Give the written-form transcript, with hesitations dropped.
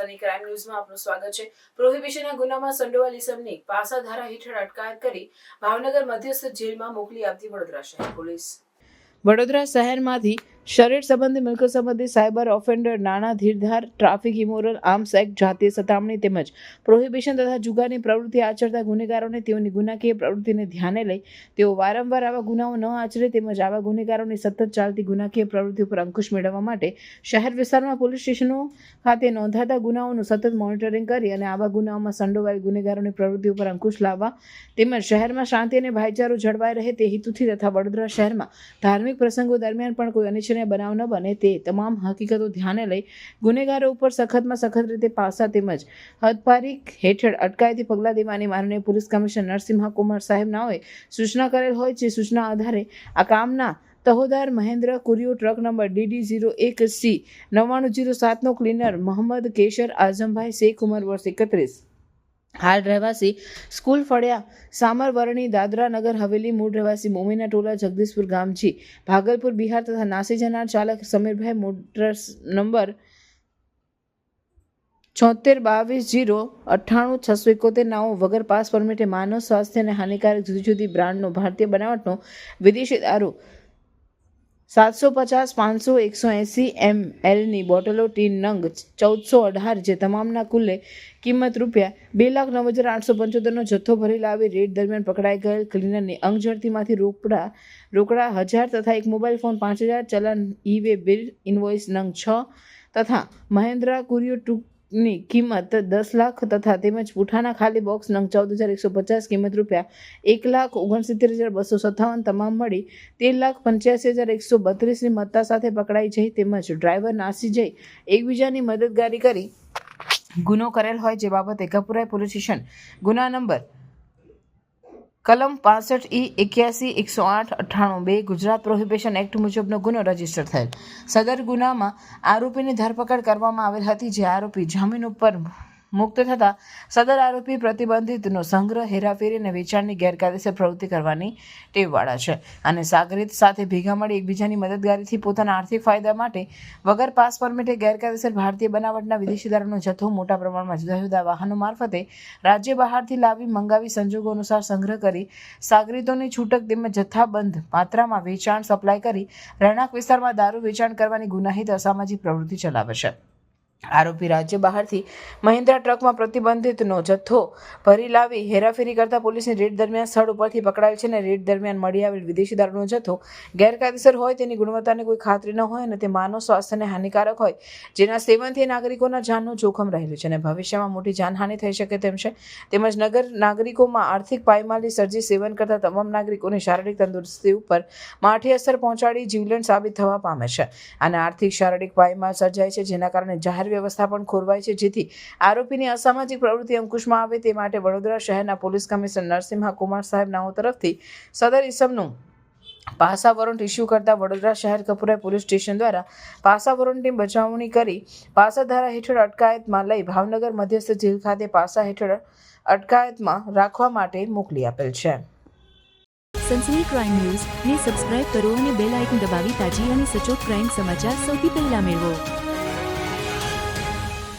Sunny crime ન્યૂઝમાં આપનું સ્વાગત છે। પ્રોહિબિશનના ગુનામાં સંડોવાયેલ ઇસમને પાસા ધારા હેઠળ અટકાયત કરી ભાવનગર મધ્યસ્થ જેલમાં મોકલી આપતી વડોદરા શહેર પોલીસ। વડોદરા શહેરમાંથી શરીર સંબંધી મિલકત સંબંધી સાયબર ઓફેન્ડર, નાણાં ધીરધાર, ટ્રાફિક ઇમોરલ, આર્મ્સ એક્ટ, જાતીય સતામણી તેમજ પ્રોહિબિશન તથા જુગારની પ્રવૃત્તિ આચરતા ગુનેગારોને તેઓની ગુનાકીય પ્રવૃત્તિને ધ્યાને લઈ તેઓ વારંવાર આવા ગુનાઓ ન આચરે તેમજ આવા ગુનેગારોની સતત ચાલતી ગુનાકીય પ્રવૃત્તિ ઉપર અંકુશ મેળવવા માટે શહેર વિસ્તારમાં પોલીસ સ્ટેશનો ખાતે નોંધાતા ગુનાઓનું સતત મોનિટરિંગ કરી અને આવા ગુનાઓમાં સંડોવાયેલ ગુનેગારોની પ્રવૃત્તિ ઉપર અંકુશ લાવવા તેમજ શહેરમાં શાંતિ અને ભાઈચારો જળવાઈ રહે તે હેતુથી તથા વડોદરા શહેરમાં ધાર્મિક પ્રસંગો દરમિયાન પણ કોઈ અનિચ્છનીય બનાવ ન બને તે તમામ હકીકતો ધ્યાને લઈ ગુનેગારો ઉપર સખતમાં સખત રીતે પાસા તેમજ હદપારી હેઠળ અટકાયતી પગલાં દેવાની માનનીય પોલીસ કમિશનર નરસિંહ કુમાર સાહેબ નાઓએ સૂચના કરેલ હોય છે। સૂચના આધારે આ કામના તહોદાર મહેન્દ્ર કુરિયો ટ્રક નંબર DD01C 9907 નો ક્લીનર મોહમ્મદ કેશર આઝમભાઈ શેખ ઉંમર વર્ષ 31 હાલ રહેવાસી સ્કૂલ ફળિયા સામરવરણી દાદરા નગર હવેલી મૂળ રહેવાસી મોમીના ટોલા જગદીશપુર ગામજી ભાગલપુર બિહાર તથા નાસી જનાર ચાલક સમીરભાઈ મોટર્સ નંબર 7422098671 નાઓ વગર પાસ પરમિટે માનવ સ્વાસ્થ્યને હાનિકારક જુદી જુદી બ્રાન્ડનો ભારતીય બનાવટનો વિદેશી દારૂ 750, 500, 180 ml બોટલો ટીન નંગ 1418 જે તમામના કુલ્લે કિંમત ₹2,09,875 નો જથ્થો ભરી લાવી રેડ દરમિયાન પકડાઈ ગયેલ ક્લીનરની અંગ ઝડતીમાંથી રોકડા 1000 તથા એક મોબાઈલ ફોન 5000, ચલન ઈ-વે બિલ ઇનવોઇસ નંગ 6 તથા મહેન્દ્રા કુરિયો ની કિંમત 10 લાખ તથા તેમજ પુઠાના ખાલી બોક્સ નંગ 14,150 કિંમત ₹1,69,257 તમામ મળી 13,85,132 ની મત્તા સાથે પકડાઈ જઈ તેમજ ડ્રાઈવર નાસી જઈ એકબીજાની મદદગારી કરી ગુનો કરેલ હોય જે બાબતે કપુરાઈ પોલીસ સ્ટેશન ગુના નંબર કલમ 65E81 108 98 ગુજરાત પ્રોહિબિશન એક્ટ મુજબનો ગુનો રજીસ્ટર થયેલ। સદર ગુનામાં આરોપીની ધરપકડ કરવામાં આવેલ હતી જે આરોપી જામીન ઉપર મુક્ત થતા સદર આરોપી પ્રતિબંધિતનો સંગ્રહ, હેરાફેરી અને વેચાણની ગેરકાયદેસર પ્રવૃત્તિ કરવાની ટેવવાળા છે અને સાગરીત સાથે ભેગા મળી એકબીજાની મદદગારીથી પોતાના આર્થિક ફાયદા માટે વગર પાસ પરમિટે ગેરકાયદેસર ભારતીય બનાવટના વિદેશી દારૂનો જથ્થો મોટા પ્રમાણમાં જુદા જુદા વાહનો મારફતે રાજ્ય બહારથી લાવી મંગાવી સંજોગો અનુસાર સંગ્રહ કરી સાગરીતોની છૂટક તેમજ જથ્થાબંધ માત્રામાં વેચાણ સપ્લાય કરી રહેણાંક વિસ્તારમાં દારૂ વેચાણ કરવાની ગુનાહિત અસામાજિક પ્રવૃત્તિ ચલાવે છે। આરોપી રાજ્ય બહારથી મહિન્દ્રા ટ્રકમાં પ્રતિબંધિતનો જથ્થો ભરી લાવી હેરાફેરી કરતા પોલીસની રેડ દરમિયાન સ્થળ ઉપરથી પકડાયેલ છે અને રેડ દરમિયાન મળી આવેલ વિદેશી દારૂનો જથ્થો ગેરકાયદેસર હોય, તેની ગુણવત્તાની કોઈ ખાતરી ન હોય અને તે માનવ સ્વાસ્થ્યને હાનિકારક હોય જેના સેવનથી નાગરિકોના જાનનું જોખમ રહેલું છે અને ભવિષ્યમાં મોટી જાનહાનિ થઈ શકે તેમ છે તેમજ નગર નાગરિકોમાં આર્થિક પાયમાલી સર્જી સેવન કરતા તમામ નાગરિકોની શારીરિક તંદુરસ્તી ઉપર માઠી અસર પહોંચાડી જીવલેણ સાબિત થવા પામે છે અને આર્થિક શારીરિક પાયમાલ સર્જાય છે જેના કારણે જાહેર વ્યવસ્થા પણ ખોરવાય છે જેથી આરોપીની અસામાજિક પ્રવૃત્તિ અંકુશમાં આવે તે માટે વડોદરા શહેરના પોલીસ કમિશનર નરસિંહ કુમાર સાહેબ નાઓ તરફથી સદર ઇસમનું પાસા વોરંટ ઇસ્યુ કરતા વડોદરા શહેર કપુરાઈ પોલીસ સ્ટેશન દ્વારા પાસા વોરંટની બજાવણી કરી પાસા ધારા હેઠળ અટકાયતમાં લઈ ભાવનગર મધ્યસ્થ જેલ ખાતે પાસા હેઠળ અટકાયતમાં રાખવા માટે મોકલી આપેલ છે। સનસની ક્રાઇમ ન્યૂઝ ને સબસ્ક્રાઇબ કરો અને બેલ આઇકન દબાવી તાજી અને સચોટ ક્રાઇમ સમાચાર સૌથી પહેલા મેળવો।